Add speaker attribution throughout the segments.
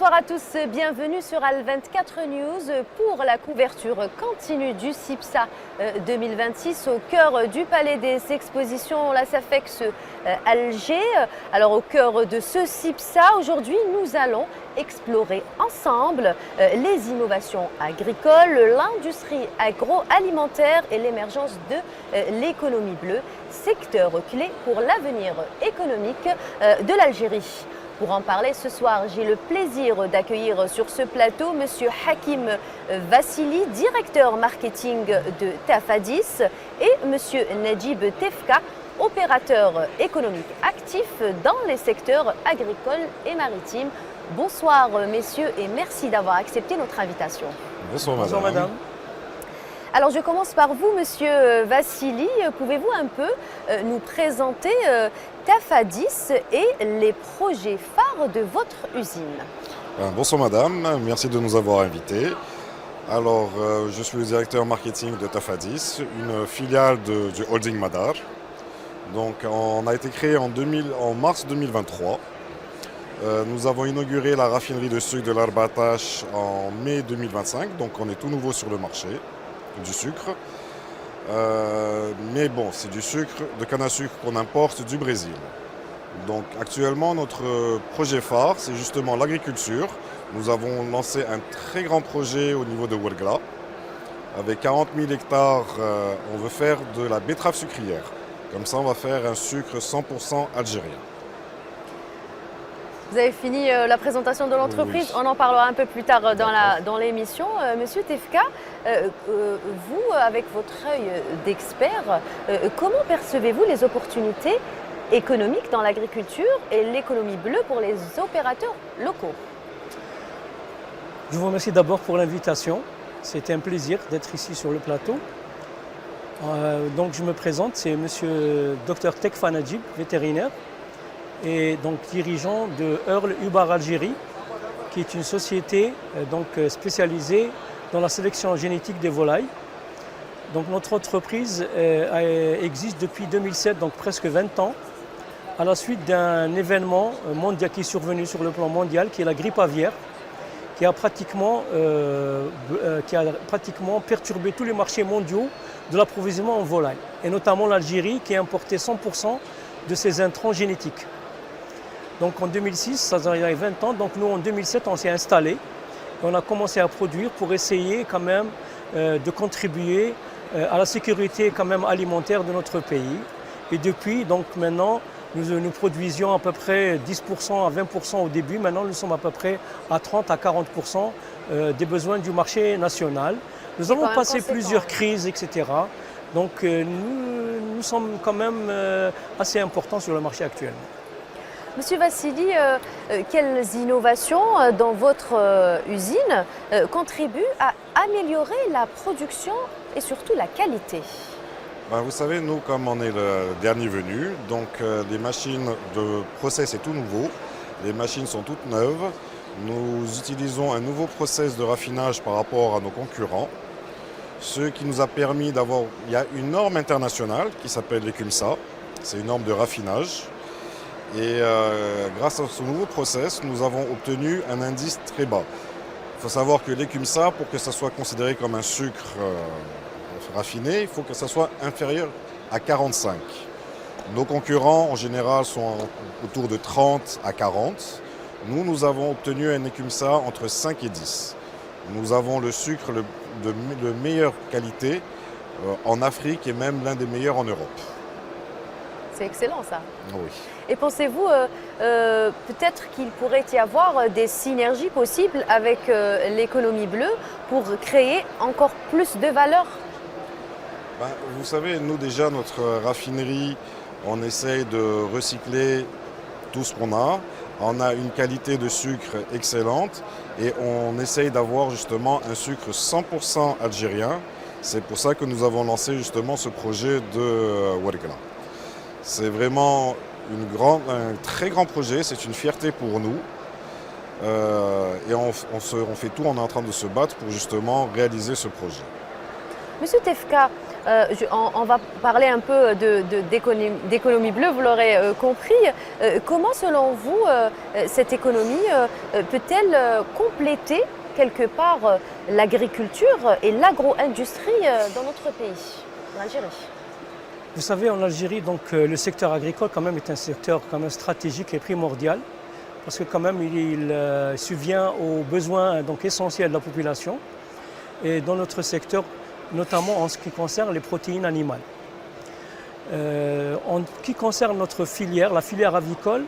Speaker 1: Bonsoir à tous, bienvenue sur Al24 News pour la couverture continue du CIPSA 2026 au cœur du Palais des Expositions, la SAFEX Alger. Alors au cœur de ce CIPSA, aujourd'hui nous allons explorer ensemble les innovations agricoles, l'industrie agroalimentaire et l'émergence de l'économie bleue, secteur clé pour l'avenir économique de l'Algérie. Pour en parler ce soir, j'ai le plaisir d'accueillir sur ce plateau M. Hakim Vassili, directeur marketing de Tafadis, et M. Najib Tefka, opérateur économique actif dans les secteurs agricoles et maritimes. Bonsoir messieurs et merci d'avoir accepté notre invitation.
Speaker 2: Bonsoir madame.
Speaker 3: Bonsoir madame.
Speaker 1: Alors je commence par vous, Monsieur Vassili. Pouvez-vous un peu nous présenter Tafadis et les projets phares de votre usine?
Speaker 2: Bonsoir madame, merci de nous avoir invités. Alors je suis le directeur marketing de Tafadis, une filiale du holding Madar. Donc on a été créé en mars 2023. Nous avons inauguré la raffinerie de sucre de l'Arbatash en mai 2025, donc on est tout nouveau sur le marché du sucre. Mais bon, c'est du sucre de canne à sucre qu'on importe du Brésil. Donc actuellement, notre projet phare, c'est justement l'agriculture. Nous avons lancé un très grand projet au niveau de Ouergla. Avec 40 000 hectares, on veut faire de la betterave sucrière. Comme ça, on va faire un sucre 100% algérien.
Speaker 1: Vous avez fini la présentation de l'entreprise, oui. On en parlera un peu plus tard dans l'émission. Monsieur Tefka, vous, avec votre œil d'expert, comment percevez-vous les opportunités économiques dans l'agriculture et l'économie bleue pour les opérateurs locaux?
Speaker 3: Je vous remercie d'abord pour l'invitation. C'était un plaisir d'être ici sur le plateau. Donc je me présente, c'est Monsieur Dr Tekfa Najib, vétérinaire, et donc dirigeant de Earl Ubar Algérie, qui est une société spécialisée dans la sélection génétique des volailles. Donc notre entreprise existe depuis 2007, donc presque 20 ans, à la suite d'un événement mondial qui est survenu sur le plan mondial, qui est la grippe aviaire, qui a pratiquement perturbé tous les marchés mondiaux de l'approvisionnement en volailles, et notamment l'Algérie qui a importé 100% de ses intrants génétiques. Donc en 2006, ça a 20 ans, donc nous en 2007 on s'est installé et on a commencé à produire pour essayer quand même de contribuer à la sécurité quand même alimentaire de notre pays. Et depuis, donc maintenant, nous produisions à peu près 10% à 20% au début, maintenant nous sommes à peu près à 30 à 40% des besoins du marché national. Nous avons passé plusieurs crises, etc. Donc nous sommes quand même assez importants sur le marché actuellement.
Speaker 1: Monsieur Vassili, quelles innovations dans votre usine contribuent à améliorer la production et surtout la qualité?
Speaker 2: Vous savez, nous, comme on est le dernier venu, donc les machines de process est tout nouveau, les machines sont toutes neuves. Nous utilisons un nouveau process de raffinage par rapport à nos concurrents, ce qui nous a permis d'avoir, il y a une norme internationale qui s'appelle l'ECUMSA, c'est une norme de raffinage. Et grâce à ce nouveau process, nous avons obtenu un indice très bas. Il faut savoir que l'ECUMSA, pour que ça soit considéré comme un sucre raffiné, il faut que ça soit inférieur à 45. Nos concurrents, en général, sont autour de 30 à 40. Nous avons obtenu un ECUMSA entre 5 et 10. Nous avons le sucre de meilleure qualité en Afrique et même l'un des meilleurs en Europe.
Speaker 1: C'est excellent ça.
Speaker 2: Oui.
Speaker 1: Et pensez-vous peut-être qu'il pourrait y avoir des synergies possibles avec l'économie bleue pour créer encore plus de valeur?
Speaker 2: Vous savez, nous déjà, notre raffinerie, on essaye de recycler tout ce qu'on a. On a une qualité de sucre excellente et on essaye d'avoir justement un sucre 100% algérien. C'est pour ça que nous avons lancé justement ce projet de Ouergla. C'est vraiment un très grand projet, c'est une fierté pour nous. Et on fait tout, on est en train de se battre pour justement réaliser ce projet.
Speaker 1: Monsieur Tefka, On va parler un peu d'économie bleue, vous l'aurez compris. Comment, selon vous, cette économie peut-elle compléter quelque part l'agriculture et l'agro-industrie dans notre pays, en Algérie?
Speaker 3: Vous savez, en Algérie, donc, le secteur agricole quand même est un secteur quand même stratégique et primordial parce que quand même il subvient aux besoins donc, essentiels de la population et dans notre secteur, notamment en ce qui concerne les protéines animales. En ce qui concerne notre filière, la filière avicole,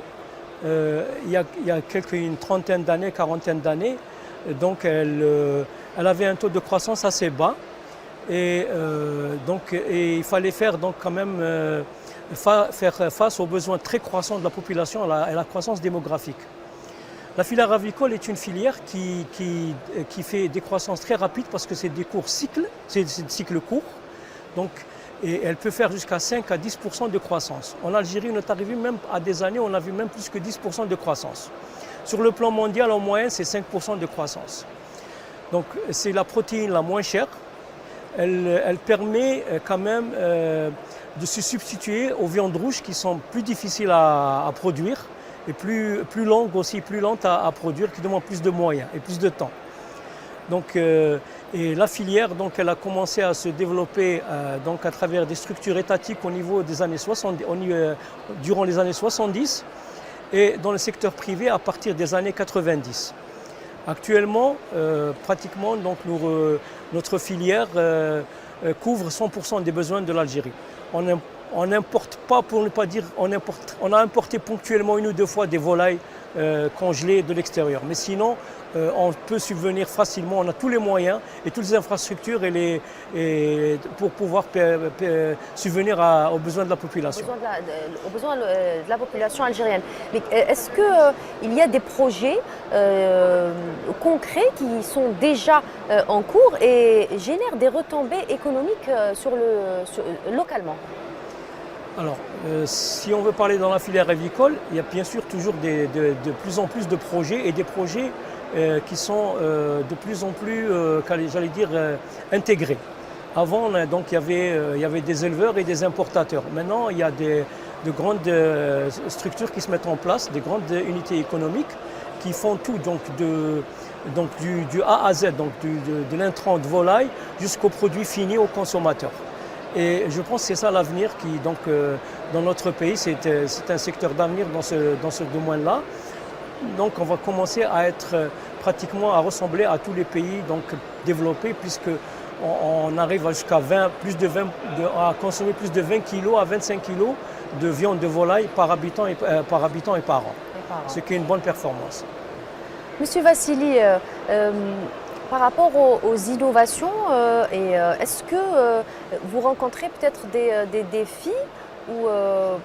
Speaker 3: il y a une trentaine d'années, quarantaine d'années, donc elle avait un taux de croissance assez bas et il fallait faire donc quand même faire face aux besoins très croissants de la population et à la croissance démographique. La filière avicole est une filière qui fait des croissances très rapides parce que c'est des cycles courts. Donc, et elle peut faire jusqu'à 5 à 10% de croissance. En Algérie, on est arrivé même à des années où on a vu même plus que 10% de croissance. Sur le plan mondial, en moyenne, c'est 5% de croissance. Donc, c'est la protéine la moins chère. Elle permet quand même de se substituer aux viandes rouges qui sont plus difficiles à produire et plus longues aussi, plus lentes à produire, qui demandent plus de moyens et plus de temps. Donc, et la filière, donc, elle a commencé à se développer donc, à travers des structures étatiques au niveau des années 70, durant les années 70 et dans le secteur privé à partir des années 90. Actuellement, pratiquement, donc, notre filière couvre 100% des besoins de l'Algérie. On n'importe pas, pour ne pas dire, on a importé ponctuellement une ou deux fois des volailles congelées de l'extérieur. Mais sinon, on peut subvenir facilement, on a tous les moyens et toutes les infrastructures pour pouvoir subvenir aux besoins de la population.
Speaker 1: Aux besoins de la population algérienne. Mais est-ce qu'il y a des projets concrets qui sont déjà en cours et génèrent des retombées économiques localement?
Speaker 3: Alors, si on veut parler dans la filière avicole, il y a bien sûr toujours de plus en plus de projets et des projets qui sont de plus en plus, j'allais dire, intégrés. Avant, donc, il y avait des éleveurs et des importateurs. Maintenant, il y a de grandes structures qui se mettent en place, des grandes unités économiques qui font tout, donc du A à Z, donc de l'intrant de volaille jusqu'au produit fini au consommateur. Et je pense que c'est ça l'avenir qui, donc, dans notre pays, c'est un secteur d'avenir dans ce domaine-là. Donc on va commencer à être pratiquement à ressembler à tous les pays donc, développés puisqu'on arrive jusqu'à à consommer plus de 20 kg à 25 kg de viande de volaille par habitant et par an. Ce qui est une bonne performance.
Speaker 1: Monsieur Vassili, par rapport aux innovations, est-ce que vous rencontrez peut-être des défis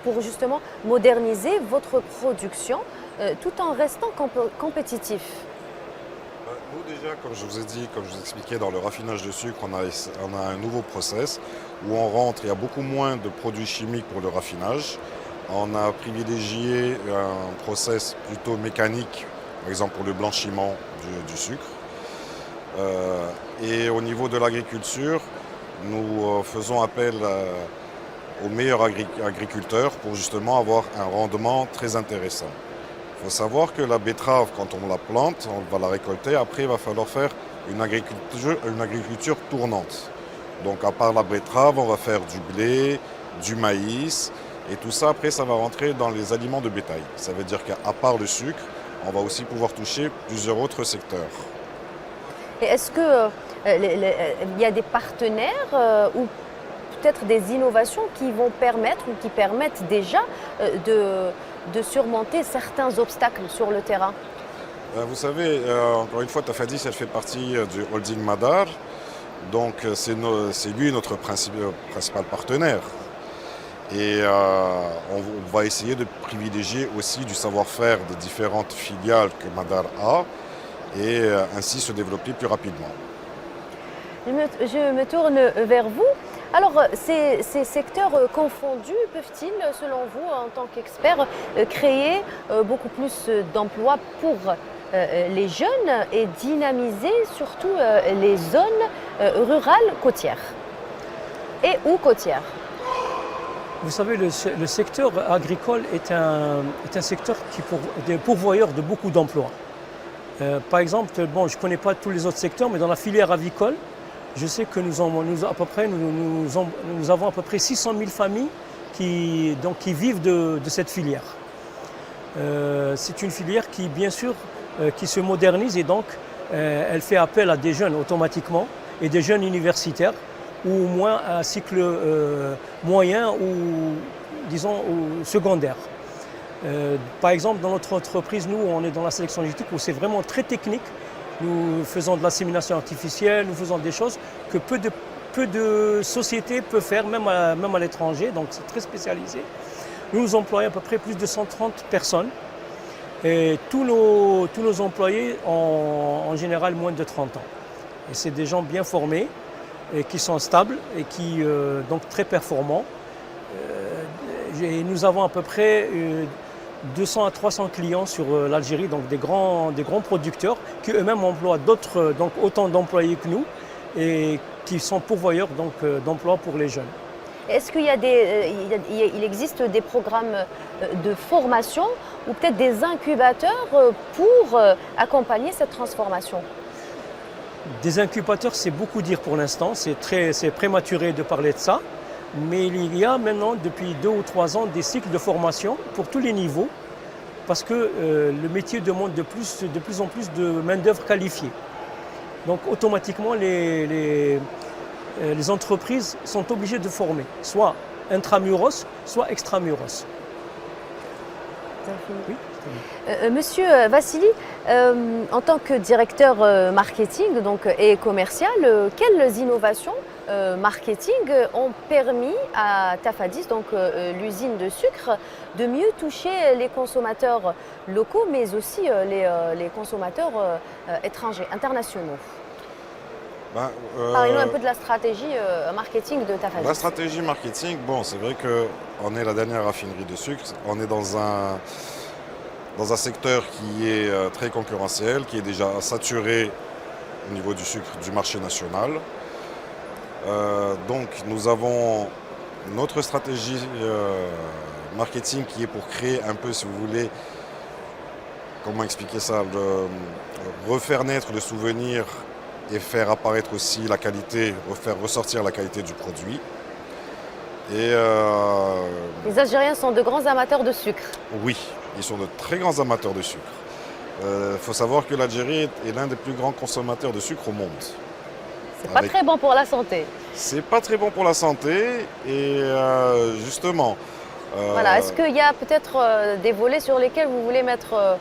Speaker 1: pour justement moderniser votre production tout en restant compétitif?
Speaker 2: Nous déjà, comme je vous ai dit, comme je vous expliquais dans le raffinage de sucre, on a un nouveau process où on rentre, il y a beaucoup moins de produits chimiques pour le raffinage. On a privilégié un process plutôt mécanique, par exemple pour le blanchiment du sucre. Et au niveau de l'agriculture, nous faisons appel aux meilleurs agriculteurs pour justement avoir un rendement très intéressant. Il faut savoir que la betterave, quand on la plante, on va la récolter, après il va falloir faire une agriculture tournante. Donc à part la betterave, on va faire du blé, du maïs, et tout ça après ça va rentrer dans les aliments de bétail. Ça veut dire qu'à part le sucre, on va aussi pouvoir toucher plusieurs autres secteurs.
Speaker 1: Et est-ce qu'il y a des partenaires ou peut-être des innovations qui vont permettre ou qui permettent déjà de surmonter certains obstacles sur le terrain?
Speaker 2: Vous savez, encore une fois, Tafadis, elle fait partie du holding Madar, donc c'est lui notre principal partenaire. Et on va essayer de privilégier aussi du savoir-faire des différentes filiales que Madar a et ainsi se développer plus rapidement.
Speaker 1: Je me tourne vers vous. Alors, ces secteurs confondus peuvent-ils, selon vous, en tant qu'expert, créer beaucoup plus d'emplois pour les jeunes et dynamiser surtout les zones rurales côtières? et ou côtière.
Speaker 3: Vous savez, le secteur agricole est un secteur des pourvoyeurs de beaucoup d'emplois. Par exemple, bon, je ne connais pas tous les autres secteurs, mais dans la filière avicole, je sais que nous avons à peu près 600 000 familles qui vivent de cette filière. C'est une filière qui, bien sûr, qui se modernise et donc elle fait appel à des jeunes automatiquement et des jeunes universitaires ou au moins un cycle moyen ou, disons, secondaire. Par exemple, dans notre entreprise, nous, on est dans la sélection génétique où c'est vraiment très technique. Nous faisons de l'assimilation artificielle, nous faisons des choses que peu de sociétés peuvent faire, même à l'étranger, donc c'est très spécialisé. Nous employons à peu près plus de 130 personnes et tous nos employés ont en général moins de 30 ans. Et c'est des gens bien formés et qui sont stables et qui donc très performants. Et nous avons à peu près 200 à 300 clients sur l'Algérie, donc des grands producteurs qui eux-mêmes emploient autant d'employés que nous et qui sont pourvoyeurs d'emplois pour les jeunes.
Speaker 1: Est-ce qu'il y a il existe des programmes de formation ou peut-être des incubateurs pour accompagner cette transformation?
Speaker 3: Des incubateurs, c'est beaucoup dire pour l'instant, c'est prématuré de parler de ça, mais il y a maintenant depuis 2 ou 3 ans des cycles de formation pour tous les niveaux parce que le métier demande de plus en plus de main-d'œuvre qualifiée. Donc automatiquement, les entreprises sont obligées de former, soit intramuros, soit extramuros.
Speaker 1: Oui. Monsieur Vassili, en tant que directeur marketing et commercial, quelles innovations marketing ont permis à Tafadis, donc l'usine de sucre, de mieux toucher les consommateurs locaux, mais aussi les consommateurs étrangers, internationaux? Parlez-nous un peu de la stratégie marketing de Tafadis.
Speaker 2: La stratégie marketing, bon, c'est vrai qu'on est la dernière raffinerie de sucre, on est dans un secteur qui est très concurrentiel, qui est déjà saturé au niveau du sucre du marché national. Donc nous avons notre stratégie marketing qui est pour créer un peu, si vous voulez, comment expliquer ça, refaire naître le souvenir et faire apparaître aussi la qualité, faire ressortir la qualité du produit. Et
Speaker 1: les Algériens sont de grands amateurs de sucre.
Speaker 2: Oui, ils sont de très grands amateurs de sucre. Il faut savoir que l'Algérie est l'un des plus grands consommateurs de sucre au monde.
Speaker 1: C'est pas très bon pour la santé.
Speaker 2: C'est pas très bon pour la santé et justement...
Speaker 1: Voilà, est-ce qu'il y a peut-être des volets sur lesquels vous voulez mettre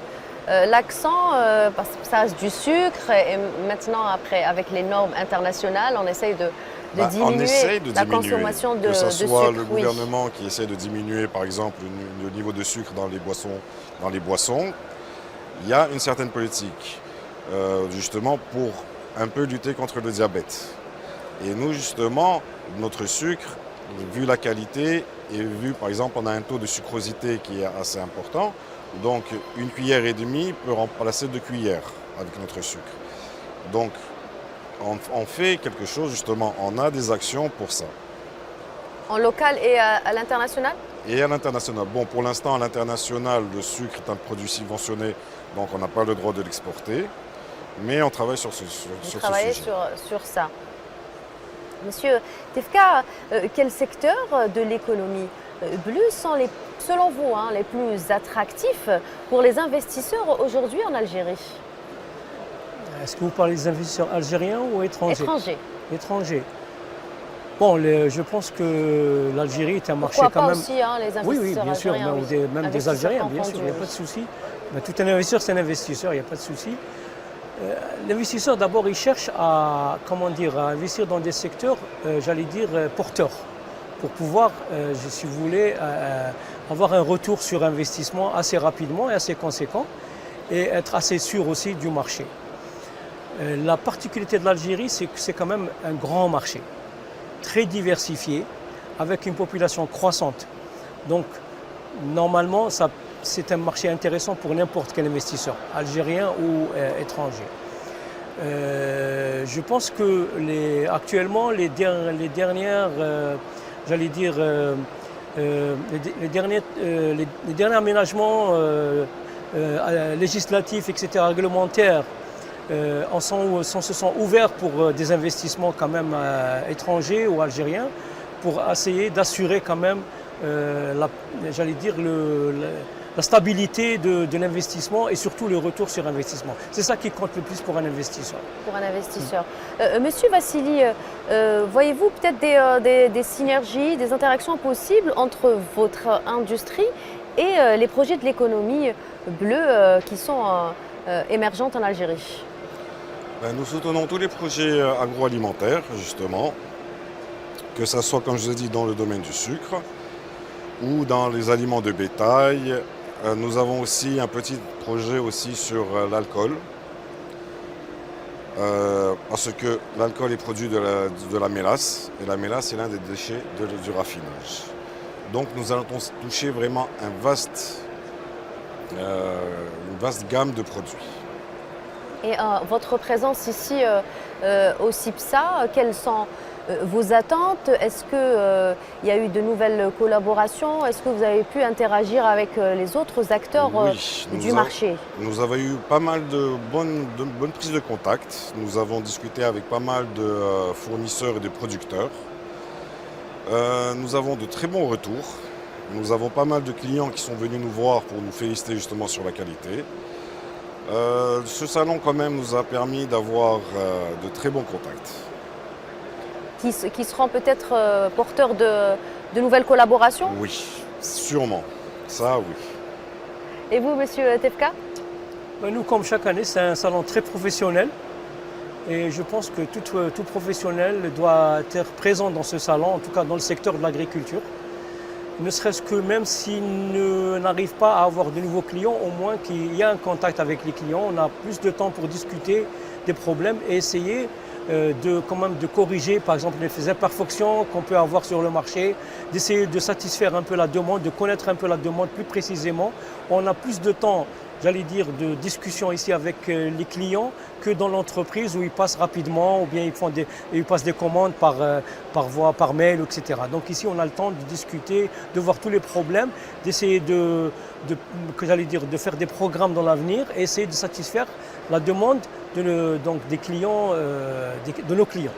Speaker 1: l'accent parce que ça reste du sucre et maintenant après avec les normes internationales on essaye de diminuer la consommation de sucre.
Speaker 2: Que ce soit le gouvernement qui essaie de diminuer par exemple le niveau de sucre dans les boissons, il y a une certaine politique justement pour un peu lutter contre le diabète. Et nous justement, notre sucre, vu la qualité et vu par exemple on a un taux de sucrosité qui est assez important, donc une cuillère et demie peut remplacer 2 cuillères avec notre sucre. Donc on fait quelque chose justement, on a des actions pour ça.
Speaker 1: En local et à l'international?
Speaker 2: Et à l'international. Bon, pour l'instant à l'international, le sucre est un produit subventionné, donc on n'a pas le droit de l'exporter. Mais on travaille sur ce sujet.
Speaker 1: Sur ça. Monsieur Tefka, quel secteur de l'économie bleue sont selon vous les plus attractifs pour les investisseurs aujourd'hui en Algérie?
Speaker 3: Est-ce que vous parlez des investisseurs algériens ou étrangers?
Speaker 1: Étrangers.
Speaker 3: Bon, je pense que l'Algérie est un marché quand même...
Speaker 1: Aussi, les investisseurs
Speaker 3: oui, bien sûr,
Speaker 1: algériens,
Speaker 3: même des Algériens, bien sûr, il n'y a pas de souci. Mais tout un investisseur, c'est un investisseur, il n'y a pas de souci. L'investisseur, d'abord, il cherche à investir dans des secteurs, porteurs, pour pouvoir, si vous voulez, avoir un retour sur investissement assez rapidement et assez conséquent, et être assez sûr aussi du marché. La particularité de l'Algérie, c'est que c'est quand même un grand marché, très diversifié, avec une population croissante. Donc, normalement, c'est un marché intéressant pour n'importe quel investisseur, algérien ou étranger. Je pense que actuellement, les derniers aménagements législatifs, etc., réglementaires, se sont ouverts pour des investissements quand même étrangers ou algériens, pour essayer d'assurer quand même la stabilité de l'investissement et surtout le retour sur investissement. C'est ça qui compte le plus pour un investisseur.
Speaker 1: Pour un investisseur. Monsieur Vassili, voyez-vous peut-être des synergies, des interactions possibles entre votre industrie et les projets de l'économie bleue qui sont émergentes en Algérie?
Speaker 2: Nous soutenons tous les projets agroalimentaires, justement, que ce soit, comme je vous ai dit, dans le domaine du sucre ou dans les aliments de bétail. Nous avons aussi un petit projet aussi sur l'alcool, parce que l'alcool est produit de la mélasse, et la mélasse est l'un des déchets du raffinage. Donc nous allons toucher vraiment une vaste gamme de produits.
Speaker 1: Et votre présence ici au CIPSA, quelles sont vos attentes? Est-ce qu'il y a eu de nouvelles collaborations? Est-ce que vous avez pu interagir avec les autres acteurs du marché?
Speaker 2: Nous avons eu pas mal de bonnes prises de contact. Nous avons discuté avec pas mal de fournisseurs et de producteurs. Nous avons de très bons retours. Nous avons pas mal de clients qui sont venus nous voir pour nous féliciter justement sur la qualité. Ce salon quand même nous a permis d'avoir de très bons contacts.
Speaker 1: Qui seront peut-être porteurs de nouvelles collaborations?
Speaker 2: Oui, sûrement. Ça, oui.
Speaker 1: Et vous, monsieur Tefka?
Speaker 3: Nous, comme chaque année, c'est un salon très professionnel. Et je pense que tout professionnel doit être présent dans ce salon, en tout cas dans le secteur de l'agriculture. Ne serait-ce que même s'il n'arrive pas à avoir de nouveaux clients, au moins qu'il y a un contact avec les clients. On a plus de temps pour discuter des problèmes et essayer de corriger par exemple les imperfections qu'on peut avoir sur le marché, d'essayer de satisfaire un peu la demande, de connaître un peu la demande plus précisément. On a plus de temps, j'allais dire, de discussion ici avec les clients que dans l'entreprise où ils passent rapidement ou bien ils passent des commandes par voie, par mail, etc. Donc ici on a le temps de discuter, de voir tous les problèmes, d'essayer de faire des programmes dans l'avenir et essayer de satisfaire la demande des clients, de nos clients.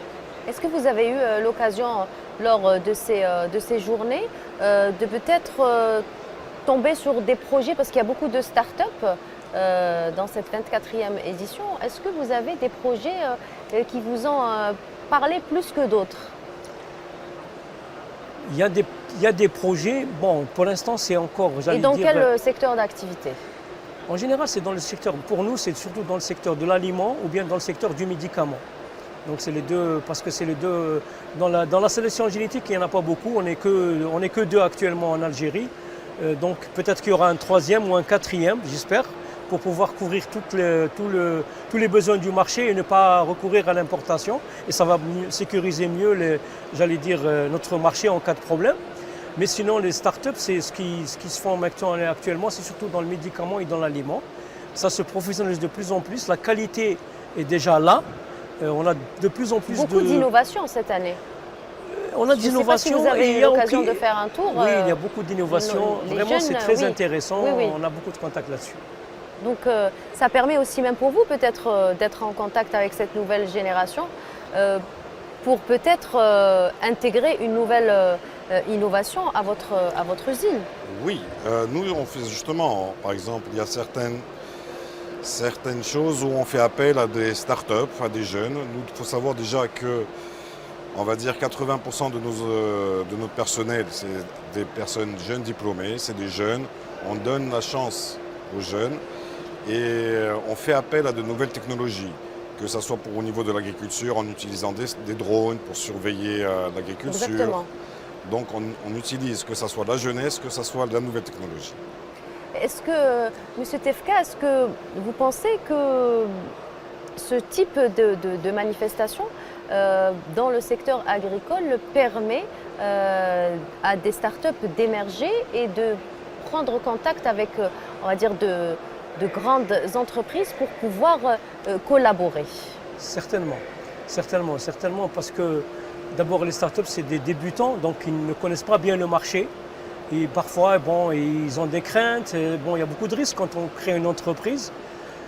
Speaker 1: Est-ce que vous avez eu l'occasion lors de ces journées de peut-être tomber sur des projets, parce qu'il y a beaucoup de start-up dans cette 24e édition. Est-ce que vous avez des projets qui vous ont parlé plus que d'autres?
Speaker 3: Il y a des projets, bon, pour l'instant c'est encore,
Speaker 1: Et dans quel secteur d'activité?
Speaker 3: En général, c'est dans le secteur, pour nous, c'est surtout dans le secteur de l'aliment ou bien dans le secteur du médicament. Donc c'est les deux, parce que c'est les deux, dans la sélection génétique, il n'y en a pas beaucoup, on n'est que deux actuellement en Algérie. Donc peut-être qu'il y aura un troisième ou un quatrième, j'espère, pour pouvoir couvrir tous les besoins du marché et ne pas recourir à l'importation. Et ça va sécuriser mieux, notre marché en cas de problème. Mais sinon, les startups, c'est ce qui se font actuellement, c'est surtout dans le médicament et dans l'aliment. Ça se professionnalise de plus en plus. La qualité est déjà là. On a de plus en plus
Speaker 1: beaucoup d'innovations cette année.
Speaker 3: On a des innovations.
Speaker 1: Si vous avez eu l'occasion de faire un tour.
Speaker 3: Oui, il y a beaucoup d'innovations. Vraiment, c'est très intéressant. Oui. On a beaucoup de contacts là-dessus.
Speaker 1: Donc, ça permet aussi, même pour vous, peut-être d'être en contact avec cette nouvelle génération pour peut-être intégrer une nouvelle innovation à votre usine.
Speaker 2: Oui, nous, on fait justement, par exemple, il y a certaines choses où on fait appel à des startups, à des jeunes. Nous, il faut savoir déjà que on va dire 80% de notre personnel, c'est des personnes jeunes diplômées, c'est des jeunes. On donne la chance aux jeunes et on fait appel à de nouvelles technologies, que ce soit au niveau de l'agriculture, en utilisant des drones pour surveiller l'agriculture.
Speaker 1: Exactement.
Speaker 2: Donc on utilise que ce soit la jeunesse, que ce soit de la nouvelle technologie.
Speaker 1: Est-ce que, M. Tefka, est-ce que vous pensez que ce type de manifestation dans le secteur agricole permet à des startups d'émerger et de prendre contact avec, on va dire, de grandes entreprises pour pouvoir collaborer?
Speaker 3: Certainement, certainement, parce que d'abord les startups c'est des débutants, donc ils ne connaissent pas bien le marché. Et parfois, bon, ils ont des craintes. Bon, il y a beaucoup de risques quand on crée une entreprise.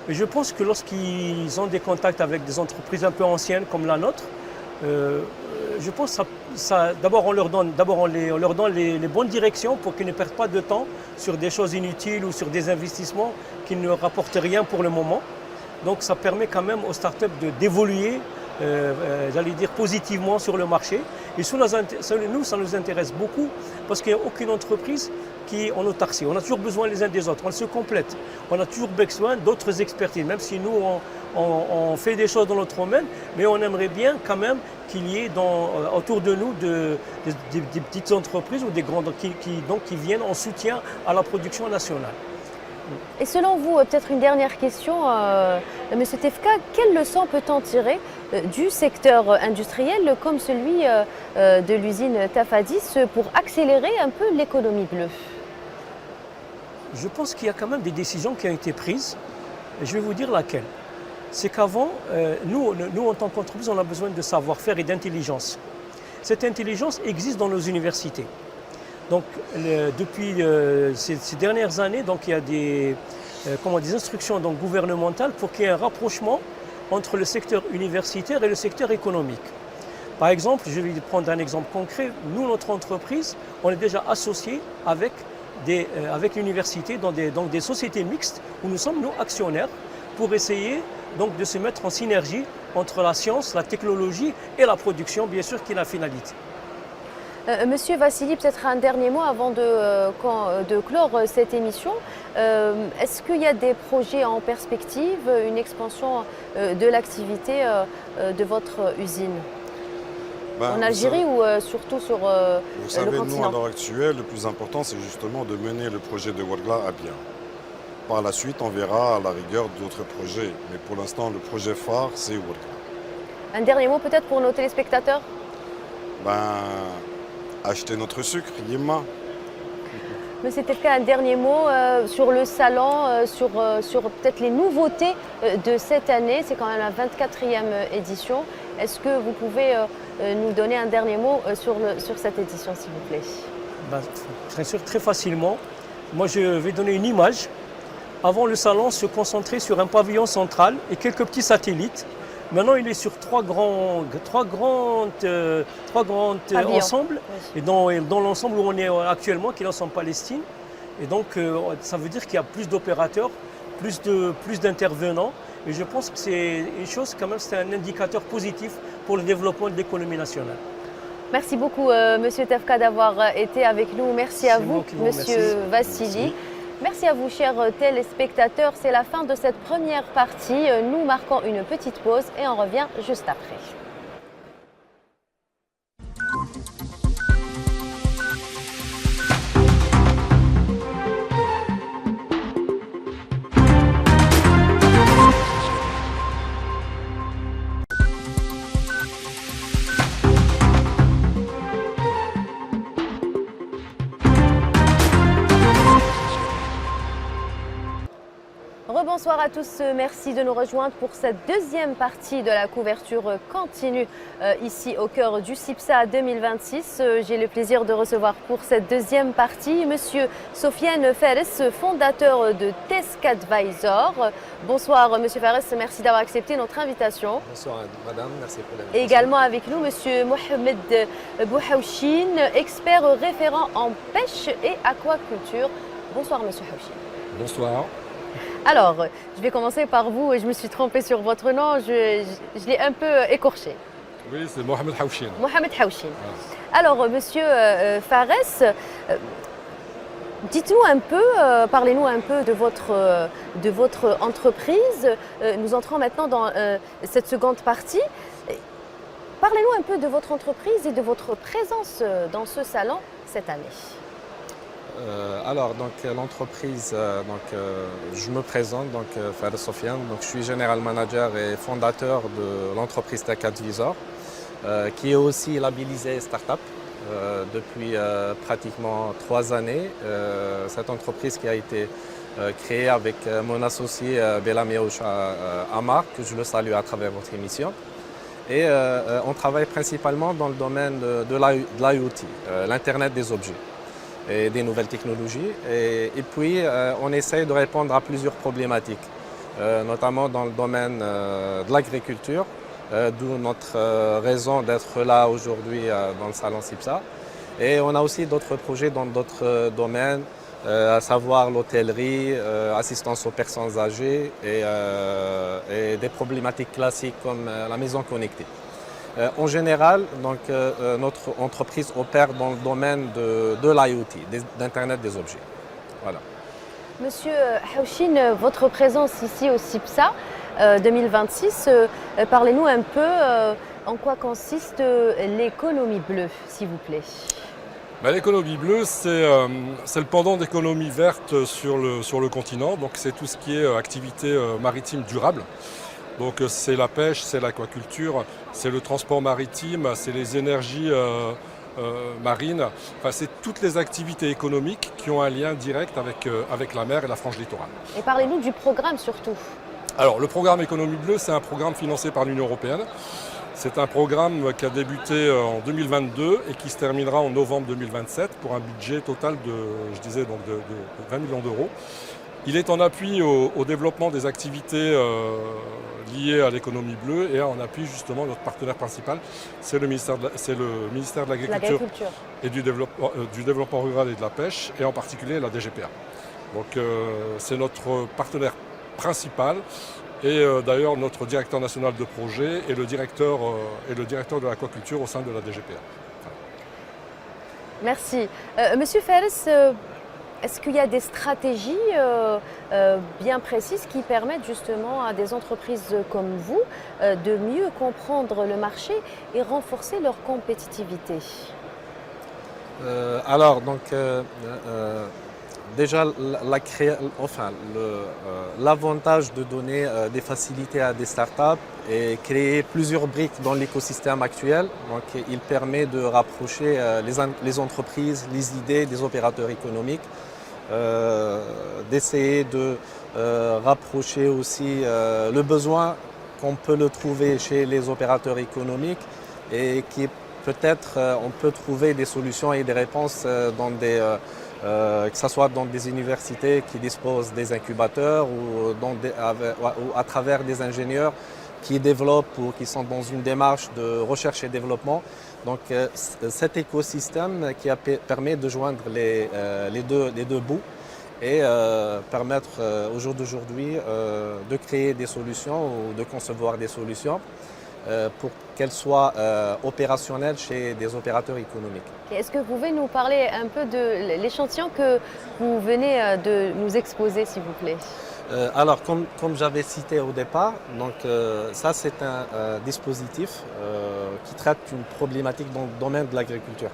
Speaker 3: Mais je pense que lorsqu'ils ont des contacts avec des entreprises un peu anciennes comme la nôtre, je pense que d'abord on leur donne les bonnes directions pour qu'ils ne perdent pas de temps sur des choses inutiles ou sur des investissements qui ne rapportent rien pour le moment. Donc ça permet quand même aux startups d'évoluer, j'allais dire positivement sur le marché. Et nous, ça nous intéresse beaucoup parce qu'il n'y a aucune entreprise qui est en autarcie. On a toujours besoin les uns des autres, on se complète. On a toujours besoin d'autres expertises, même si nous, on fait des choses dans notre domaine, mais on aimerait bien quand même qu'il y ait autour de nous des petites entreprises ou des grandes qui viennent en soutien à la production nationale.
Speaker 1: Et selon vous, peut-être une dernière question, Monsieur Tefka, quelle leçon peut-on tirer du secteur industriel comme celui de l'usine Tafadis pour accélérer un peu l'économie bleue?
Speaker 3: Je pense qu'il y a quand même des décisions qui ont été prises, et je vais vous dire laquelle. C'est qu'avant, nous en tant qu'entreprise, on a besoin de savoir-faire et d'intelligence. Cette intelligence existe dans nos universités. Donc, depuis ces dernières années, donc, il y a des instructions donc, gouvernementales pour qu'il y ait un rapprochement entre le secteur universitaire et le secteur économique. Par exemple, je vais prendre un exemple concret. Nous, notre entreprise, on est déjà associé avec l'université dans des sociétés mixtes où nous sommes, nous, actionnaires pour essayer donc, de se mettre en synergie entre la science, la technologie et la production, bien sûr, qui est la finalité.
Speaker 1: Monsieur Vassili, peut-être un dernier mot avant de clore cette émission. Est-ce qu'il y a des projets en perspective, une expansion de l'activité de votre usine en Algérie ou surtout sur
Speaker 2: vous savez,
Speaker 1: le continent?
Speaker 2: nous, à l'heure actuelle, le plus important, c'est justement de mener le projet de Ouargla à bien. Par la suite, on verra à la rigueur d'autres projets. Mais pour l'instant, le projet phare, c'est Ouargla.
Speaker 1: Un dernier mot peut-être pour nos téléspectateurs?
Speaker 2: Acheter notre sucre, Yemma.
Speaker 1: Monsieur Tefka, un dernier mot sur le salon, sur peut-être les nouveautés de cette année. C'est quand même la 24e édition. Est-ce que vous pouvez nous donner un dernier mot sur cette édition, s'il vous plaît?
Speaker 3: Bien sûr, très facilement. Moi, je vais donner une image. Avant, le salon se concentrait sur un pavillon central et quelques petits satellites. Maintenant, il est sur trois grands ensembles, et dans l'ensemble où on est actuellement, qui est l'ensemble Palestine. Et donc, ça veut dire qu'il y a plus d'opérateurs, plus d'intervenants. Et je pense que c'est une chose, quand même, c'est un indicateur positif pour le développement de l'économie nationale.
Speaker 1: Merci beaucoup, Monsieur Tefka, d'avoir été avec nous. Merci à vous, Monsieur Vassili. Merci à vous, chers téléspectateurs. C'est la fin de cette première partie. Nous marquons une petite pause et on revient juste après. Bonsoir à tous, merci de nous rejoindre pour cette deuxième partie de la couverture continue ici au cœur du CIPSA 2026. J'ai le plaisir de recevoir pour cette deuxième partie Monsieur Sofiane Fares, fondateur de Tesk Advisor. Bonsoir Monsieur Fares, merci d'avoir accepté notre invitation.
Speaker 4: Bonsoir Madame, merci pour l'invitation.
Speaker 1: Également avec nous Monsieur Mohamed Bouhaouchine, expert référent en pêche et aquaculture. Bonsoir Monsieur Houchine.
Speaker 4: Bonsoir.
Speaker 1: Alors, je vais commencer par vous et je me suis trompée sur votre nom, je l'ai un peu écorché.
Speaker 4: Oui, c'est Mohamed Houchine.
Speaker 1: Mohamed Houchine. Alors, Monsieur Fares, dites-nous un peu, parlez-nous un peu de votre entreprise. Nous entrons maintenant dans cette seconde partie. Parlez-nous un peu de votre entreprise et de votre présence dans ce salon cette année.
Speaker 4: Alors, l'entreprise, je me présente, Fares Sofiane, je suis General Manager et fondateur de l'entreprise Tesk Advisor, qui est aussi labellisée Startup depuis pratiquement 3 années. Cette entreprise qui a été créé avec mon associé Belaméouch Amar, que je le salue à travers votre émission. Et on travaille principalement dans le domaine de l'IoT, l'Internet des objets et des nouvelles technologies. Et puis, on essaye de répondre à plusieurs problématiques, notamment dans le domaine de l'agriculture, d'où notre raison d'être là aujourd'hui dans le salon CIPSA. Et on a aussi d'autres projets dans d'autres domaines, à savoir l'hôtellerie, assistance aux personnes âgées et des problématiques classiques comme la maison connectée. En général, donc, notre entreprise opère dans le domaine de l'IoT, d'Internet des objets. Voilà.
Speaker 1: Monsieur Houchine, votre présence ici au CIPSA 2026, parlez-nous un peu en quoi consiste l'économie bleue, s'il vous plaît.
Speaker 5: L'économie bleue, c'est le pendant d'économie verte sur le continent. Donc c'est tout ce qui est activité maritime durable. Donc c'est la pêche, c'est l'aquaculture, c'est le transport maritime, c'est les énergies marines. Enfin, c'est toutes les activités économiques qui ont un lien direct avec la mer et la frange littorale.
Speaker 1: Et parlez-nous du programme surtout.
Speaker 5: Alors le programme Économie bleue, c'est un programme financé par l'Union européenne. C'est un programme qui a débuté en 2022 et qui se terminera en novembre 2027 pour un budget total de 20 millions d'euros. Il est en appui au développement des activités liées à l'économie bleue et en appui justement notre partenaire principal, c'est le ministère de l'Agriculture et du développement rural et de la pêche et en particulier la DGPA. Donc c'est notre partenaire principal. Et d'ailleurs notre directeur national de projet et le directeur de l'aquaculture au sein de la DGPA.
Speaker 1: Merci. Monsieur Fares, est-ce qu'il y a des stratégies bien précises qui permettent justement à des entreprises comme vous de mieux comprendre le marché et renforcer leur compétitivité?
Speaker 4: Déjà, l'avantage de donner des facilités à des startups et créer plusieurs briques dans l'écosystème actuel, donc il permet de rapprocher les entreprises, les idées des opérateurs économiques, d'essayer de rapprocher aussi le besoin qu'on peut le trouver chez les opérateurs économiques et qui peut-être on peut trouver des solutions et des réponses dans que ce soit dans des universités qui disposent des incubateurs ou à travers des ingénieurs qui développent ou qui sont dans une démarche de recherche et développement. Donc cet écosystème qui permet de joindre les deux bouts et permettre au jour d'aujourd'hui de créer des solutions ou de concevoir des solutions pour qu'elles soient opérationnelles chez des opérateurs économiques.
Speaker 1: Est-ce que vous pouvez nous parler un peu de l'échantillon que vous venez de nous exposer, s'il vous plaît?
Speaker 4: Alors, comme j'avais cité au départ, donc, ça c'est un dispositif qui traite une problématique dans le domaine de l'agriculture.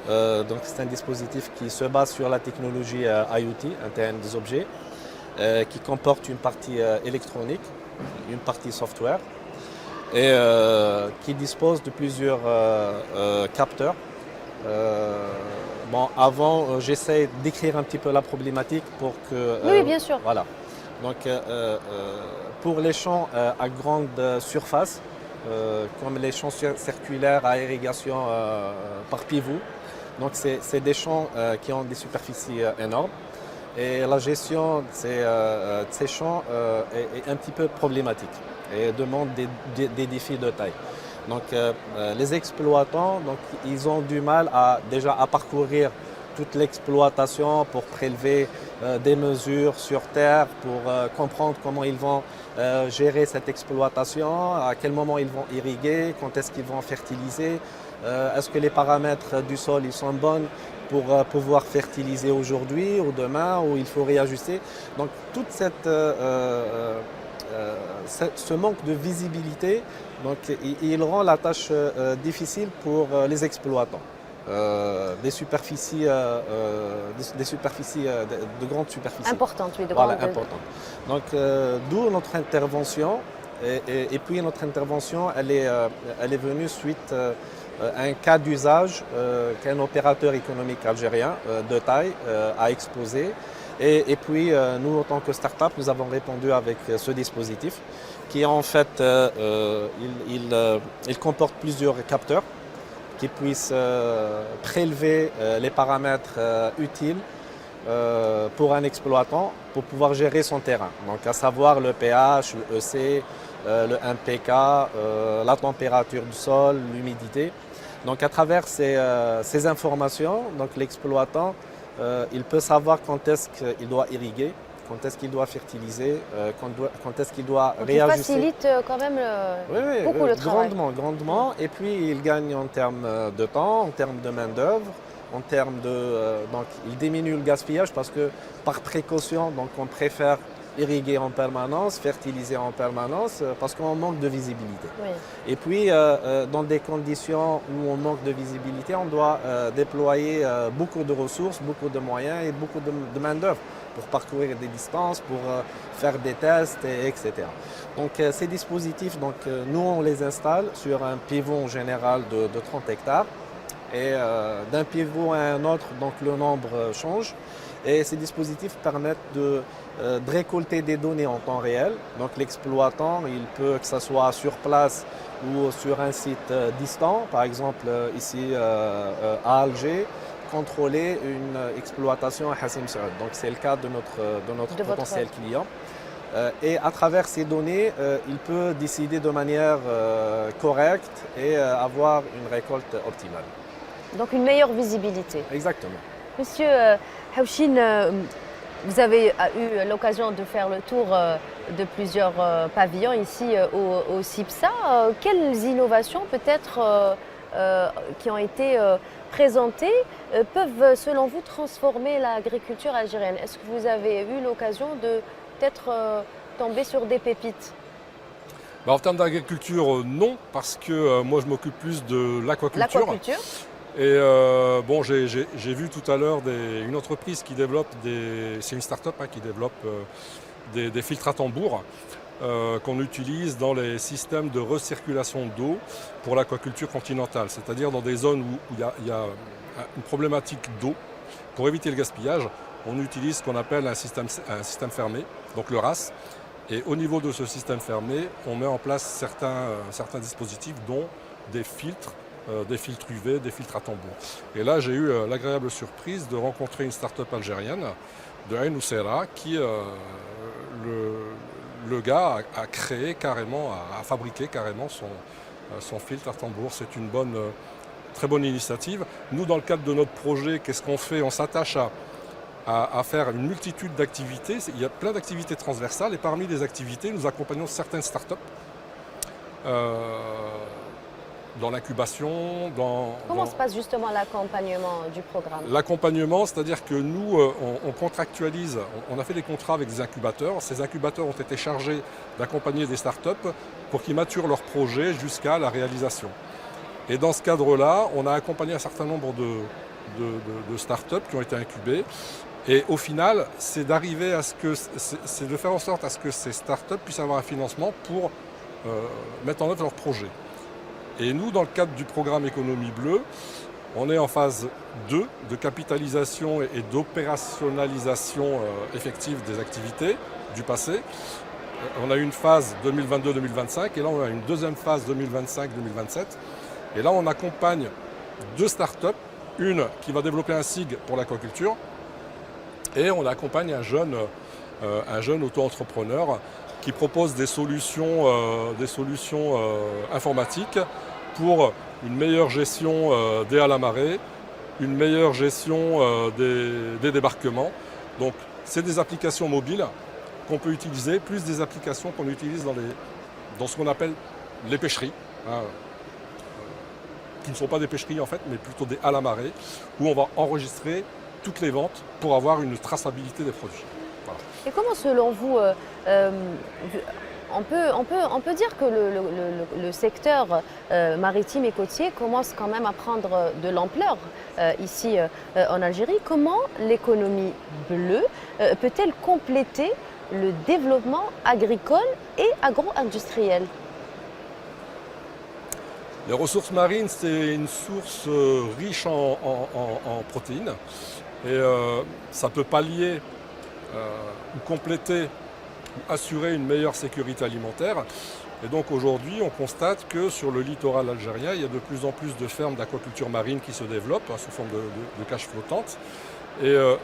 Speaker 4: Donc c'est un dispositif qui se base sur la technologie IoT, Internet des objets, qui comporte une partie électronique, une partie software, et qui dispose de plusieurs capteurs. Avant, j'essaie d'écrire un petit peu la problématique pour que...
Speaker 1: oui, bien sûr.
Speaker 4: Voilà. Donc, pour les champs à grande surface, comme les champs circulaires à irrigation par pivot, donc c'est des champs qui ont des superficies énormes. Et la gestion de ces champs est un petit peu problématique et demande des défis de taille. Donc les exploitants, donc, ils ont du mal déjà à parcourir toute l'exploitation pour prélever des mesures sur terre, pour comprendre comment ils vont gérer cette exploitation, à quel moment ils vont irriguer, quand est-ce qu'ils vont fertiliser, est-ce que les paramètres du sol ils sont bons pour pouvoir fertiliser aujourd'hui ou demain, ou il faut réajuster. Donc toute ce manque de visibilité, donc, il rend la tâche difficile pour les exploitants. Des superficies, de grandes superficies.
Speaker 1: Importantes, oui, de
Speaker 4: voilà,
Speaker 1: grandes.
Speaker 4: importantes. Donc, d'où notre intervention. Et puis notre intervention, elle est venue suite à un cas d'usage qu'un opérateur économique algérien de taille a exposé. Et puis, nous, en tant que start-up, nous avons répondu avec ce dispositif qui, en fait, il comporte plusieurs capteurs qui puissent prélever les paramètres utiles pour un exploitant pour pouvoir gérer son terrain. Donc, à savoir le pH, le EC, le MPK, la température du sol, l'humidité. Donc, à travers ces informations, donc l'exploitant il peut savoir quand est-ce qu'il doit irriguer, quand est-ce qu'il doit fertiliser, quand est-ce qu'il doit
Speaker 1: Donc
Speaker 4: réajuster.
Speaker 1: il facilite quand même beaucoup le travail.
Speaker 4: Grandement. Et puis il gagne en termes de temps, en termes de main-d'œuvre, en termes de. Donc il diminue le gaspillage parce que par précaution, donc on préfère irriguer en permanence, fertiliser en permanence parce qu'on manque de visibilité.
Speaker 1: Oui.
Speaker 4: Et puis dans des conditions où on manque de visibilité, on doit déployer beaucoup de ressources, beaucoup de moyens et beaucoup de main-d'œuvre pour parcourir des distances, pour faire des tests, etc. Donc ces dispositifs, donc, nous on les installe sur un pivot en général de 30 hectares. Et d'un pivot à un autre, donc le nombre change. Et ces dispositifs permettent de récolter des données en temps réel. Donc l'exploitant, il peut, que ce soit sur place ou sur un site distant, par exemple ici à Alger, contrôler une exploitation à Hassim Saoud. Donc c'est le cas de notre potentiel client. Et à travers ces données, il peut décider de manière correcte et avoir une récolte optimale.
Speaker 1: Donc une meilleure visibilité.
Speaker 4: Exactement.
Speaker 1: Monsieur Hawchin, vous avez eu l'occasion de faire le tour de plusieurs pavillons ici au CIPSA. Quelles innovations peut-être qui ont été présentées peuvent selon vous transformer l'agriculture algérienne? Est-ce que vous avez eu l'occasion de peut-être tomber sur des pépites?
Speaker 5: En termes d'agriculture, non, parce que moi je m'occupe plus de l'aquaculture.
Speaker 1: L'aquaculture.
Speaker 5: Et bon, j'ai vu tout à l'heure une entreprise qui développe c'est une start-up qui développe des filtres à tambour qu'on utilise dans les systèmes de recirculation d'eau pour l'aquaculture continentale, c'est-à-dire dans des zones où il y a une problématique d'eau. Pour éviter le gaspillage, on utilise ce qu'on appelle un système fermé, donc le RAS. Et au niveau de ce système fermé, on met en place certains dispositifs, dont des filtres UV, des filtres à tambour. Et là, j'ai eu l'agréable surprise de rencontrer une start-up algérienne de Ain Ousseira qui, le gars a créé carrément, a fabriqué carrément son filtre à tambour. C'est une très bonne initiative. Nous, dans le cadre de notre projet, qu'est-ce qu'on fait? On s'attache à faire une multitude d'activités. Il y a plein d'activités transversales et parmi les activités, nous accompagnons certaines start-up dans l'incubation.
Speaker 1: Comment se passe justement l'accompagnement du programme?
Speaker 5: L'accompagnement, c'est-à-dire que nous, on contractualise, on a fait des contrats avec des incubateurs. Ces incubateurs ont été chargés d'accompagner des startups pour qu'ils maturent leurs projets jusqu'à la réalisation. Et dans ce cadre-là, on a accompagné un certain nombre de startups qui ont été incubées. Et au final, c'est de faire en sorte à ce que ces startups puissent avoir un financement pour mettre en œuvre leurs projets. Et nous, dans le cadre du programme Économie Bleue, on est en phase 2 de capitalisation et d'opérationnalisation effective des activités du passé. On a eu une phase 2022-2025 et là on a une deuxième phase 2025-2027. Et là on accompagne 2 startups, une qui va développer un SIG pour l'aquaculture et on accompagne un jeune auto-entrepreneur qui propose des solutions informatiques pour une meilleure gestion des halles à marée, une meilleure gestion des débarquements. Donc c'est des applications mobiles qu'on peut utiliser, plus des applications qu'on utilise dans ce qu'on appelle les pêcheries, qui ne sont pas des pêcheries en fait, mais plutôt des halles à marée, où on va enregistrer toutes les ventes pour avoir une traçabilité des produits. Voilà.
Speaker 1: Et comment, selon vous, on peut dire que le secteur maritime et côtier commence quand même à prendre de l'ampleur ici en Algérie. Comment l'économie bleue peut-elle compléter le développement agricole et agro-industriel?
Speaker 5: Les ressources marines, c'est une source riche en protéines et ça peut pallier ou compléter, ou assurer une meilleure sécurité alimentaire. Et donc aujourd'hui, on constate que sur le littoral algérien, il y a de plus en plus de fermes d'aquaculture marine qui se développent sous forme de cages flottantes.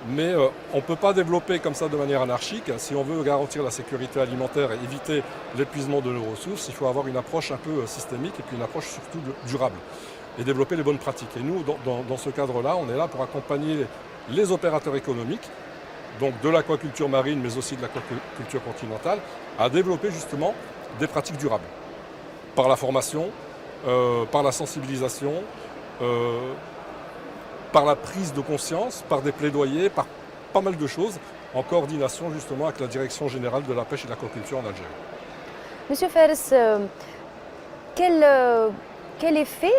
Speaker 5: Mais on ne peut pas développer comme ça de manière anarchique. Si on veut garantir la sécurité alimentaire et éviter l'épuisement de nos ressources, il faut avoir une approche un peu systémique et puis une approche surtout durable et développer les bonnes pratiques. Et nous, dans ce cadre-là, on est là pour accompagner les opérateurs économiques, donc de l'aquaculture marine mais aussi de l'aquaculture continentale, à développer justement des pratiques durables par la formation, par la sensibilisation, par la prise de conscience, par des plaidoyers, par pas mal de choses, en coordination justement avec la Direction générale de la pêche et de l'aquaculture en Algérie.
Speaker 1: Monsieur Fares, quel effet,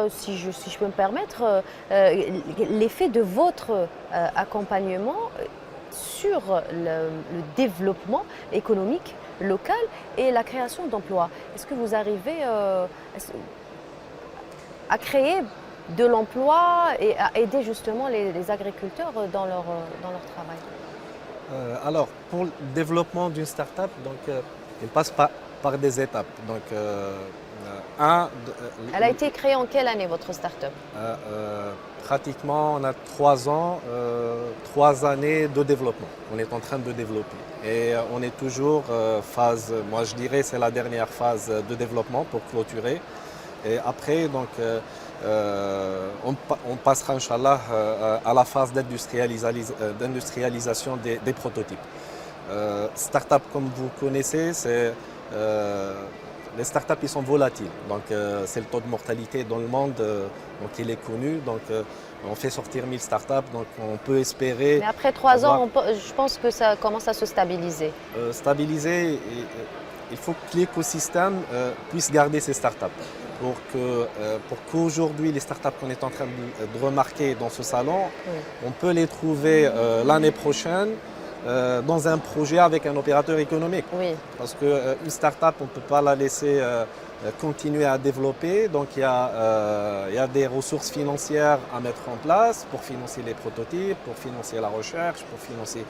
Speaker 1: si je peux me permettre, l'effet de votre accompagnement sur le développement économique local et la création d'emplois? Est-ce que vous arrivez à créer de l'emploi et à aider justement les agriculteurs dans leur travail?
Speaker 4: Alors, pour le développement d'une start-up, il passe par des étapes.
Speaker 1: Elle a été créée en quelle année, votre start-up?
Speaker 4: Pratiquement, on a 3 ans, 3 années de développement. On est en train de développer. Et on est toujours phase, moi je dirais c'est la dernière phase de développement pour clôturer. Et après, on passera, Inch'Allah, à la phase d'industrialisation des prototypes. Start-up, comme vous connaissez, les startups ils sont volatiles. C'est le taux de mortalité dans le monde, il est connu. On fait sortir 1000 startups, donc on peut espérer.
Speaker 1: Mais après 3 ans, je pense que ça commence à se stabiliser.
Speaker 4: Stabiliser, il faut que l'écosystème puisse garder ces startups. Pour qu'aujourd'hui, les startups qu'on est en train de remarquer dans ce salon, on peut les trouver l'année prochaine dans un projet avec un opérateur économique.
Speaker 1: Oui.
Speaker 4: Parce qu'une start-up, on ne peut pas la laisser continuer à développer. Donc il y a des ressources financières à mettre en place pour financer les prototypes, pour financer la recherche, pour financer...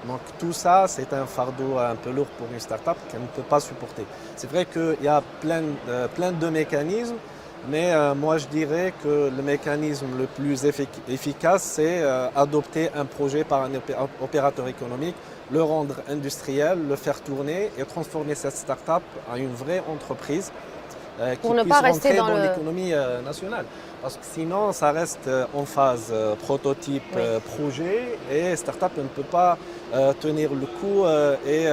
Speaker 4: Donc tout ça, c'est un fardeau un peu lourd pour une start-up qu'elle ne peut pas supporter. C'est vrai qu'il y a plein de mécanismes, mais moi je dirais que le mécanisme le plus efficace, c'est adopter un projet par un opérateur économique, le rendre industriel, le faire tourner et transformer cette start-up en une vraie entreprise qui puisse rentrer dans l'économie nationale. Parce que sinon, ça reste en phase prototype, projet, et start-up ne peut pas tenir le coup et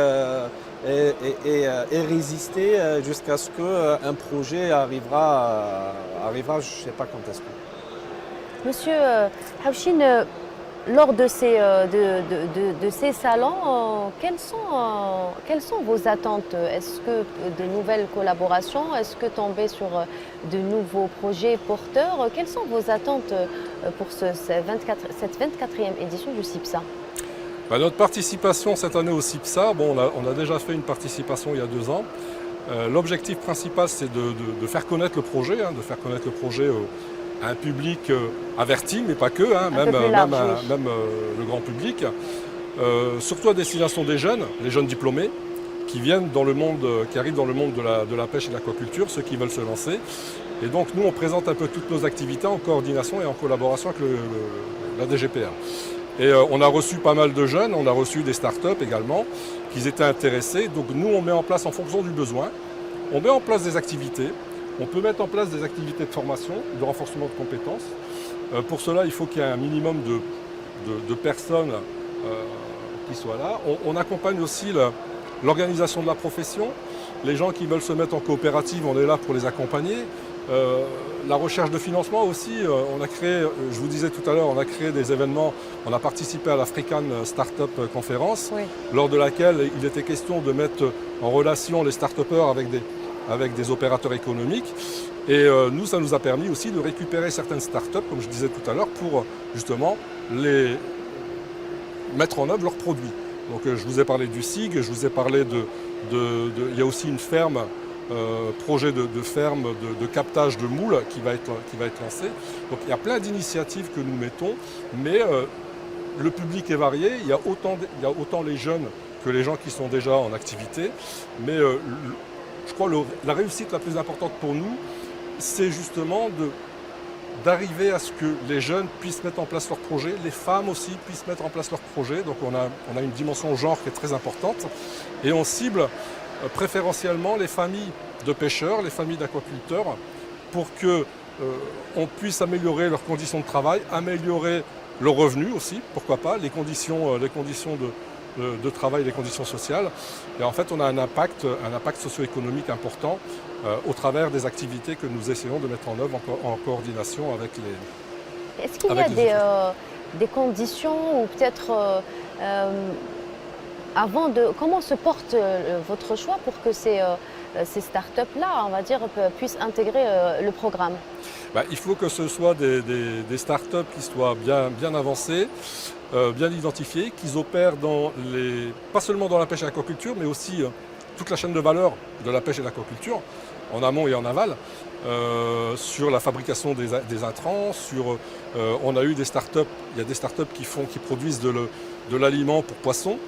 Speaker 4: résister jusqu'à ce qu'un projet arrivera, je ne sais pas quand est-ce que.
Speaker 1: Monsieur Hawchin, lors de ces salons, quelles sont vos attentes? Est-ce que de nouvelles collaborations? Est-ce que tomber sur de nouveaux projets porteurs? Quelles sont vos attentes pour cette 24e édition du CIPSA?
Speaker 5: Notre participation cette année au CIPSA, on a déjà fait une participation il y a 2 ans. L'objectif principal, c'est de faire connaître le projet, de faire connaître le projet à un public averti, mais pas que, même le grand public, surtout à destination des jeunes, les jeunes diplômés, qui viennent dans le monde, qui arrivent dans le monde de la pêche et de l'aquaculture, ceux qui veulent se lancer. Et donc nous, on présente un peu toutes nos activités en coordination et en collaboration avec la DGPR. Et on a reçu pas mal de jeunes, on a reçu des startups également, qui étaient intéressés. Donc nous, on met en place en fonction du besoin, on met en place des activités. On peut mettre en place des activités de formation, de renforcement de compétences. Pour cela, il faut qu'il y ait un minimum de personnes qui soient là. On accompagne aussi l'organisation de la profession. Les gens qui veulent se mettre en coopérative, on est là pour les accompagner. La recherche de financement aussi, on a créé, je vous disais tout à l'heure, on a créé des événements, on a participé à l'African Startup Conference, lors de laquelle il était question de mettre en relation les start-upers avec des opérateurs économiques. Et nous, ça nous a permis aussi de récupérer certaines startups, comme je disais tout à l'heure, pour justement les mettre en œuvre leurs produits. Donc je vous ai parlé du SIG, je vous ai parlé il y a aussi une ferme, projet de ferme de captage de moules qui va être lancé. Donc il y a plein d'initiatives que nous mettons, mais le public est varié, il y a autant les jeunes que les gens qui sont déjà en activité. Mais je crois que la réussite la plus importante pour nous, c'est justement d'arriver à ce que les jeunes puissent mettre en place leurs projets, les femmes aussi puissent mettre en place leurs projets. Donc on a une dimension genre qui est très importante. Et on cible préférentiellement les familles de pêcheurs, les familles d'aquaculteurs, pour qu'on puisse améliorer leurs conditions de travail, améliorer leurs revenus aussi, pourquoi pas, les conditions de travail, les conditions sociales. Et en fait, on a un impact socio-économique important au travers des activités que nous essayons de mettre en œuvre en coordination avec les...
Speaker 1: Est-ce qu'il y a des conditions ou peut-être comment se porte votre choix pour que ces startups-là, on va dire, puissent intégrer le programme?
Speaker 5: Il faut que ce soit des startups qui soient bien avancées, bien identifiées, qui opèrent pas seulement dans la pêche et l'aquaculture, mais aussi toute la chaîne de valeur de la pêche et de l'aquaculture, en amont et en aval, sur la fabrication des intrants, on a eu des startups, il y a des startups qui produisent de l'aliment pour poissons,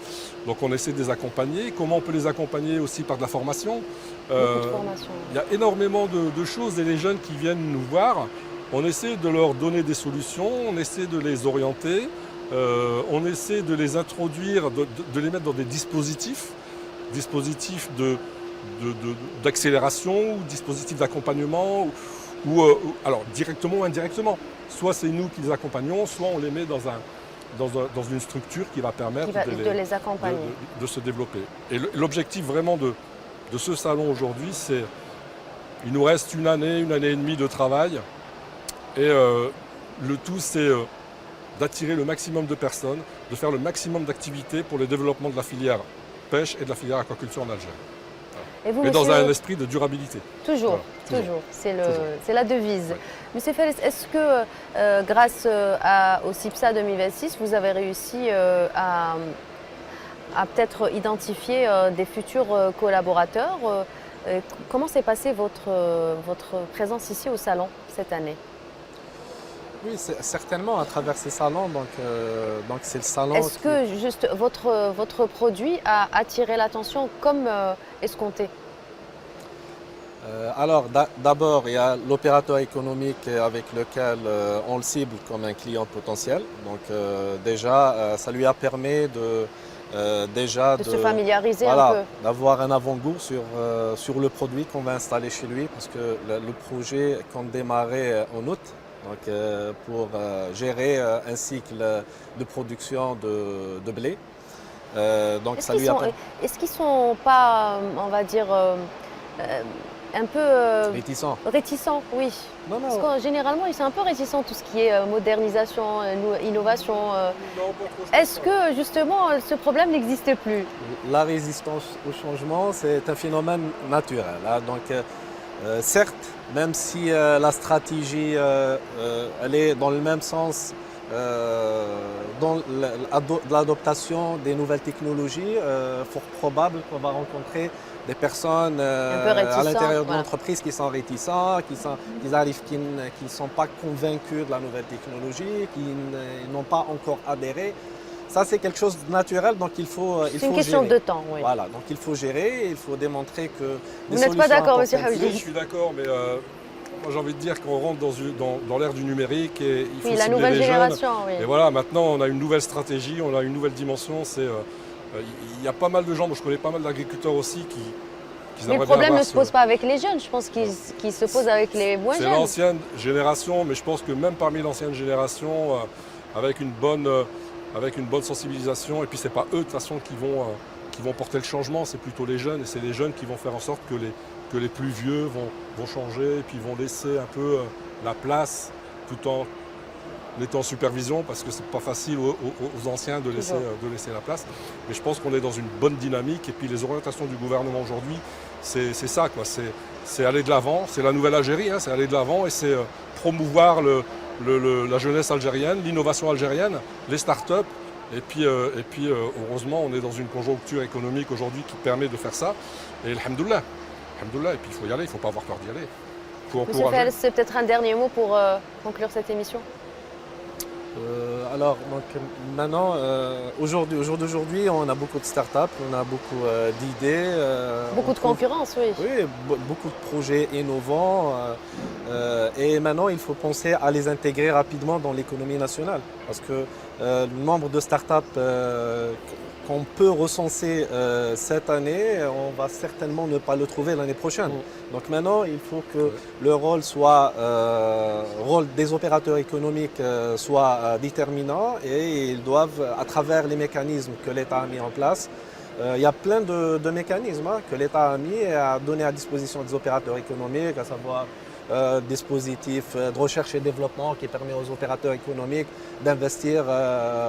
Speaker 5: donc on essaie de les accompagner. Comment on peut les accompagner aussi par de la formation?
Speaker 1: Beaucoup de formation.
Speaker 5: Il y a énormément de choses et les jeunes qui viennent nous voir, on essaie de leur donner des solutions, on essaie de les orienter, on essaie de les introduire, de les mettre dans des dispositifs d'accélération, ou dispositifs d'accompagnement, alors directement ou indirectement. Soit c'est nous qui les accompagnons, soit on les met dans une structure qui va permettre
Speaker 1: de les accompagner,
Speaker 5: de se développer. Et l'objectif vraiment de ce salon aujourd'hui, c'est il nous reste une année et demie de travail, et le tout c'est d'attirer le maximum de personnes, de faire le maximum d'activités pour le développement de la filière pêche et de la filière aquaculture en Algérie.
Speaker 1: Et vous,
Speaker 5: mais dans un esprit de durabilité.
Speaker 1: Toujours. C'est la devise. Ouais. Monsieur Fels, est-ce que grâce au CIPSA 2026, vous avez réussi à peut-être identifier des futurs collaborateurs? Comment s'est passée votre présence ici au salon cette année?
Speaker 4: Oui, certainement à travers ces salons, donc c'est le salon.
Speaker 1: Est-ce que juste votre produit a attiré l'attention comme escompté?
Speaker 4: Alors d'abord, il y a l'opérateur économique avec lequel on le cible comme un client potentiel. Donc déjà, ça lui a permis de
Speaker 1: se familiariser un peu,
Speaker 4: d'avoir un avant-goût sur le produit qu'on va installer chez lui, parce que le projet compte démarrer en août. Donc, pour gérer un cycle de production de blé.
Speaker 1: Est-ce qu'ils ne sont pas, on va dire, un peu réticents, oui.
Speaker 4: Non.
Speaker 1: Parce que généralement, ils sont un peu réticents tout ce qui est modernisation, innovation. Est-ce que justement ce problème n'existe plus?
Speaker 4: La résistance au changement, c'est un phénomène naturel. Donc, certes, même si la stratégie elle est dans le même sens dans l'adoption des nouvelles technologies, fort probable qu'on va rencontrer des personnes à l'intérieur de l'entreprise qui sont réticents, qui ne sont pas convaincus de la nouvelle technologie, qui n'ont pas encore adhéré. Ça, c'est quelque chose de naturel, donc il faut gérer.
Speaker 1: C'est une question de temps, oui.
Speaker 4: Voilà, donc il faut gérer, il faut démontrer que...
Speaker 1: Vous n'êtes pas d'accord, monsieur Haoudi?
Speaker 5: Oui, je suis d'accord, mais moi j'ai envie de dire qu'on rentre dans l'ère du numérique et il faut
Speaker 1: la nouvelle génération, oui.
Speaker 5: Et voilà, maintenant on a une nouvelle stratégie, on a une nouvelle dimension. Il y a pas mal de gens, moi je connais pas mal d'agriculteurs aussi qui
Speaker 1: mais le problème ne se pose pas avec les jeunes, je pense qu'il se pose avec les moins jeunes.
Speaker 5: C'est l'ancienne génération, mais je pense que même parmi l'ancienne génération, avec une bonne sensibilisation, et puis c'est pas eux de toute façon qui vont porter le changement, c'est plutôt les jeunes, et c'est les jeunes qui vont faire en sorte que les plus vieux vont changer, et puis vont laisser un peu la place, tout en étant en supervision, parce que c'est pas facile aux anciens de laisser la place. Mais je pense qu'on est dans une bonne dynamique, et puis les orientations du gouvernement aujourd'hui, c'est ça, quoi. C'est aller de l'avant, c'est la nouvelle Algérie, hein, c'est aller de l'avant, et c'est promouvoir la jeunesse algérienne, l'innovation algérienne, les start-up. Et puis heureusement, on est dans une conjoncture économique aujourd'hui qui permet de faire ça. Et alhamdoulilah, et puis il faut y aller, il ne faut pas avoir peur d'y aller.
Speaker 1: Monsieur Fels, c'est peut-être un dernier mot pour conclure cette émission?
Speaker 4: Alors, donc, maintenant, au jour d'aujourd'hui, on a beaucoup de startups, on a beaucoup d'idées.
Speaker 1: Beaucoup de concurrence, oui.
Speaker 4: Oui, beaucoup de projets innovants. Et maintenant, il faut penser à les intégrer rapidement dans l'économie nationale. Parce que le nombre de startups qu'on peut recenser cette année, on va certainement ne pas le trouver l'année prochaine. Donc maintenant, il faut que le rôle rôle des opérateurs économiques soit déterminant et ils doivent, à travers les mécanismes que l'État a mis en place, il y a plein de mécanismes que l'État a mis et a donné à disposition des opérateurs économiques, à savoir dispositif de recherche et développement qui permet aux opérateurs économiques d'investir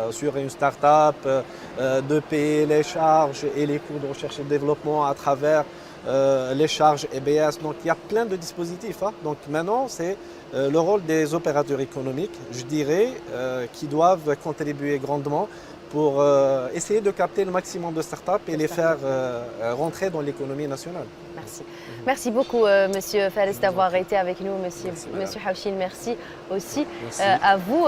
Speaker 4: sur une start-up, de payer les charges et les coûts de recherche et développement à travers les charges EBS. Donc il y a plein de dispositifs. Donc maintenant, c'est le rôle des opérateurs économiques, je dirais, qui doivent contribuer grandement pour essayer de capter le maximum de startups et les faire rentrer dans l'économie nationale.
Speaker 1: Merci. Merci beaucoup, Monsieur Fares, d'avoir été avec nous. Monsieur Hawchine, merci aussi à vous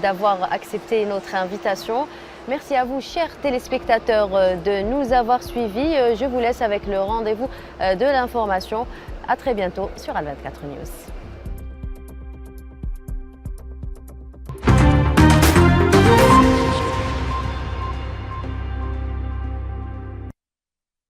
Speaker 1: d'avoir accepté notre invitation. Merci à vous, chers téléspectateurs, de nous avoir suivis. Je vous laisse avec le rendez-vous de l'information. À très bientôt sur Al24 News.